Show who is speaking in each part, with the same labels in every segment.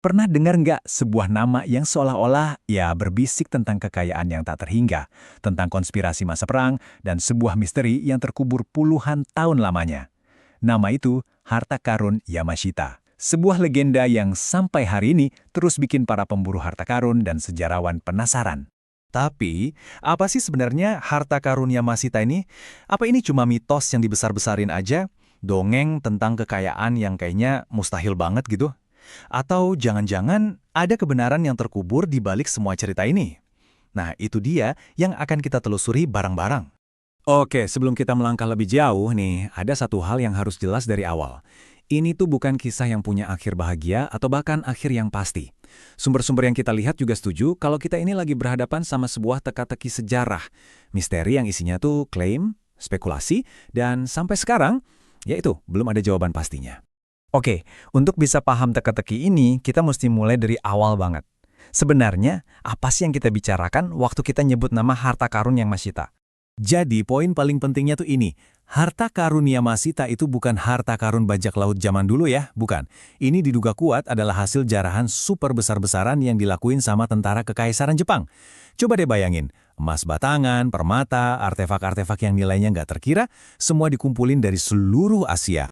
Speaker 1: Pernah dengar nggak sebuah nama yang seolah-olah ya berbisik tentang kekayaan yang tak terhingga, tentang konspirasi masa perang, dan sebuah misteri yang terkubur puluhan tahun lamanya? Nama itu harta karun Yamashita. Sebuah legenda yang sampai hari ini terus bikin para pemburu harta karun dan sejarawan penasaran.
Speaker 2: Tapi, apa sih sebenarnya harta karun Yamashita ini? Apa ini cuma mitos yang dibesar-besarin aja? Dongeng tentang kekayaan yang kayaknya mustahil banget gitu? Atau jangan-jangan ada kebenaran yang terkubur di balik semua cerita ini? Nah, itu dia yang akan kita telusuri bareng-bareng.
Speaker 1: Oke, sebelum kita melangkah lebih jauh nih, ada satu hal yang harus jelas dari awal. Ini tuh bukan kisah yang punya akhir bahagia atau bahkan akhir yang pasti. Sumber-sumber yang kita lihat juga setuju kalau kita ini lagi berhadapan sama sebuah teka-teki sejarah. Misteri yang isinya tuh klaim, spekulasi, dan sampai sekarang, yaitu belum ada jawaban pastinya.
Speaker 3: Oke, untuk bisa paham teka-teki ini, kita mesti mulai dari awal banget. Sebenarnya, apa sih yang kita bicarakan waktu kita nyebut nama harta karun Yamashita?
Speaker 1: Jadi poin paling pentingnya tuh ini, harta karun Yamashita itu bukan harta karun bajak laut zaman dulu ya, bukan. Ini diduga kuat adalah hasil jarahan super besar-besaran yang dilakuin sama tentara kekaisaran Jepang. Coba deh bayangin, emas batangan, permata, artefak-artefak yang nilainya nggak terkira, semua dikumpulin dari seluruh Asia.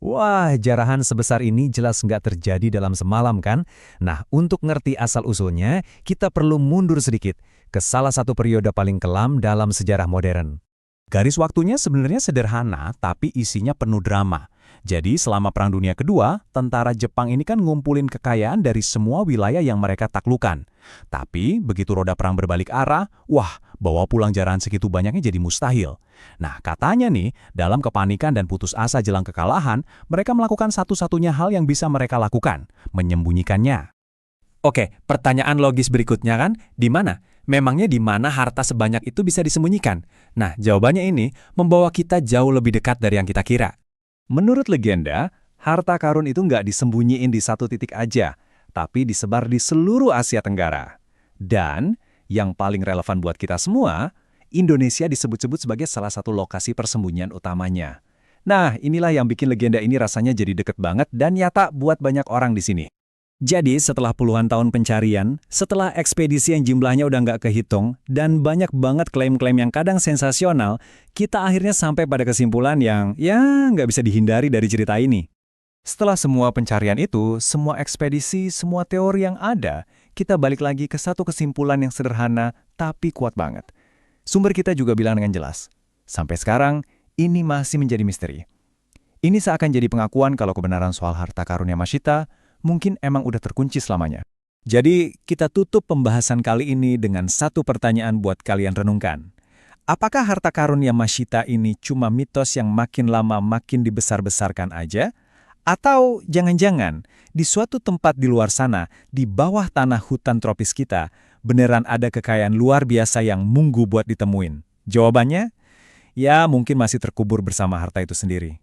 Speaker 3: Wah, jarahan sebesar ini jelas nggak terjadi dalam semalam kan? Nah, untuk ngerti asal-usulnya, kita perlu mundur sedikit ke salah satu periode paling kelam dalam sejarah modern.
Speaker 1: Garis waktunya sebenarnya sederhana, tapi isinya penuh drama. Jadi selama Perang Dunia Kedua, tentara Jepang ini kan ngumpulin kekayaan dari semua wilayah yang mereka taklukan. Tapi begitu roda perang berbalik arah, wah, bawa pulang jarahan segitu banyaknya jadi mustahil. Nah, katanya nih, dalam kepanikan dan putus asa jelang kekalahan, mereka melakukan satu-satunya hal yang bisa mereka lakukan, menyembunyikannya.
Speaker 3: Oke, pertanyaan logis berikutnya kan, di mana? Memangnya di mana harta sebanyak itu bisa disembunyikan? Nah, jawabannya ini membawa kita jauh lebih dekat dari yang kita kira.
Speaker 1: Menurut legenda, harta karun itu nggak disembunyiin di satu titik aja, tapi disebar di seluruh Asia Tenggara. Dan, yang paling relevan buat kita semua, Indonesia disebut-sebut sebagai salah satu lokasi persembunyian utamanya. Nah, inilah yang bikin legenda ini rasanya jadi deket banget dan nyata buat banyak orang di sini. Jadi, setelah puluhan tahun pencarian, setelah ekspedisi yang jumlahnya udah nggak kehitung, dan banyak banget klaim-klaim yang kadang sensasional, kita akhirnya sampai pada kesimpulan yang, ya, nggak bisa dihindari dari cerita ini. Setelah semua pencarian itu, semua ekspedisi, semua teori yang ada, kita balik lagi ke satu kesimpulan yang sederhana, tapi kuat banget. Sumber kita juga bilang dengan jelas, sampai sekarang, ini masih menjadi misteri. Ini seakan jadi pengakuan kalau kebenaran soal harta karun Yamashita mungkin emang udah terkunci selamanya. Jadi, kita tutup pembahasan kali ini dengan satu pertanyaan buat kalian renungkan. Apakah harta karun Yamashita ini cuma mitos yang makin lama makin dibesar-besarkan aja? Atau jangan-jangan di suatu tempat di luar sana, di bawah tanah hutan tropis kita, beneran ada kekayaan luar biasa yang nunggu buat ditemuin? Jawabannya? Ya, mungkin masih terkubur bersama harta itu sendiri.